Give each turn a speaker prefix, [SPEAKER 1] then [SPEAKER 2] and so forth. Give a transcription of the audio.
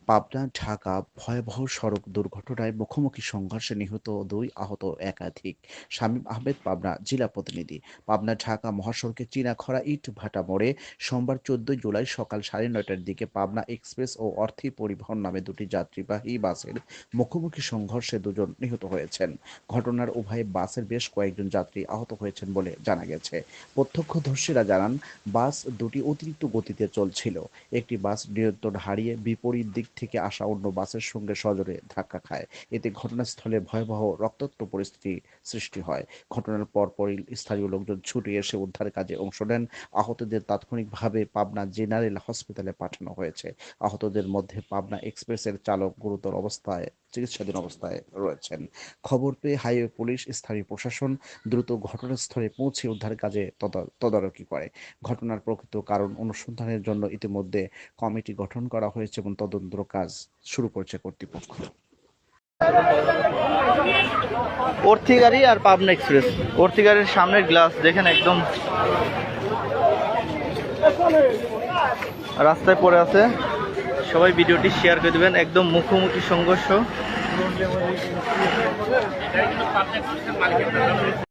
[SPEAKER 1] পাবনা ঢাকা ভয়াবহ সড়ক দুর্ঘটনায় মুখোমুখি সংঘর্ষে নিহত ২, আহত একাধিক। শামীম আহমেদ, পাবনা জেলা প্রতিনিধি। পাবনা ঢাকা মহাসড়কের চীনাখড়া ইট ভাটা মোড়ে সোমবার ১৪ জুলাই সকাল ৯:৩০টার দিকে পাবনা এক্সপ্রেস ও অর্থী পরিবহন নামে দুটি যাত্রীবাহী বাসের মুখোমুখি সংঘর্ষে দুজন নিহত হয়েছেন। ঘটনার উভয় বাসের বেশ কয়েকজন যাত্রী আহত হয়েছেন বলে জানা গেছে। প্রত্যক্ষদর্শীরা জানান, বাস দুটি অতিরিক্ত গতিতে চলছিল। একটি বাস নিয়ন্ত্রণ হারিয়ে বিপরীত দিক থেকে আসা অন্য বাসের সঙ্গে সজোরে ধাক্কা খায়। এতে ঘটনাস্থলে ভয়াবহ রক্তাক্ত পরিস্থিতি সৃষ্টি হয়। ঘটনার পরপরই স্থানীয় লোকজন ছুটে এসে উদ্ধার কাজে অংশ নেন। আহতদের তাৎক্ষণিকভাবে পাবনা জেনারেল হাসপাতালে পাঠানো হয়েছে। আহতদের মধ্যে পাবনা এক্সপ্রেসের চালক গুরুতর অবস্থায় চিকিৎসাধীন অবস্থায় রয়েছেন। খবর পেয়ে হাইওয়ে পুলিশ, স্থানীয় প্রশাসন দ্রুত ঘটনাস্থলে পৌঁছে উদ্ধার কাজে তদারকি করে। ঘটনার প্রকৃত কারণ অনুসন্ধানের জন্য ইতিমধ্যে কমিটি গঠন করা হয়েছে এবং তদন্ত কাজ শুরু করেছে কর্তৃপক্ষ।
[SPEAKER 2] অর্থী গাড়ি আর পাবনা এক্সপ্রেস। অর্থী গাড়ির সামনের গ্লাস দেখেন একদম রাস্তায় পড়ে আছে। সবাই ভিডিওটি শেয়ার করে দেবেন। একদম মুখোমুখি সংঘর্ষ।